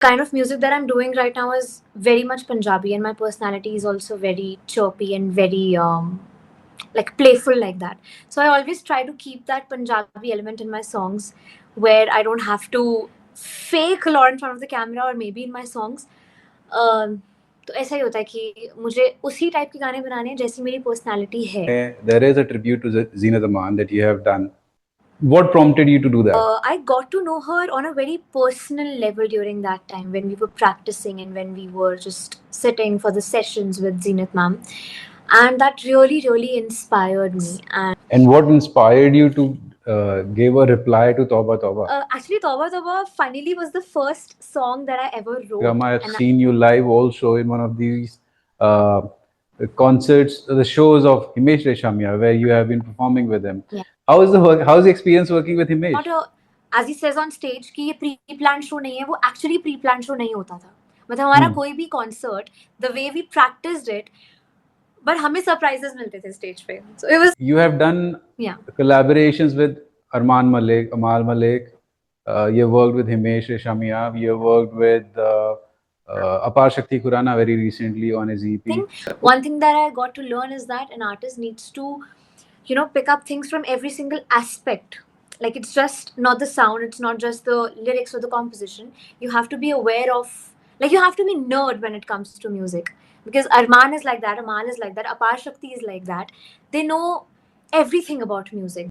kind of music that I'm doing right now is very much Punjabi, and my personality is also very chirpy and very like playful like that. So I always try to keep that Punjabi element in my songs, where I don't have to fake a lot in front of the camera or maybe in my songs. तो ऐसा ही होता है कि मुझे उसी type के गाने बनाने हैं जैसी मेरी पर्सनालिटी है. There is a tribute to Zeenat Aman that you have done. What prompted you to do that? I got to know her on a very personal level during that time when we were practicing and when we were just sitting for the sessions with Zeenat ma'am. And that really, really inspired me. And what inspired you to give a reply to Tauba Tauba? Actually, Tauba Tauba finally was the first song that I ever wrote. I have seen you live also in one of these concerts, the shows of Himesh Reshamia, where you have been performing with him. Yeah. How is the experience working with Himesh? Not a, as he says on stage कि ये pre-planned show नहीं है, वो actually pre-planned show नहीं होता था. मतलब हमारा कोई भी concert, the way we practiced it, but हमें surprises मिलते थे stage पे. So it was. You have done collaborations with Arman Malik, Amal Malik. You have worked with Himesh Reshamia. You have worked with Apar Shakti Khurana very recently on his EP. One thing that I got to learn is that an artist needs to, pick up things from every single aspect. Like, it's just not the sound, it's not just the lyrics or the composition. You have to be aware of, like, you have to be nerd when it comes to music. Because Arman is like that, Amal is like that, Apar Shakti is like that. They know everything about music.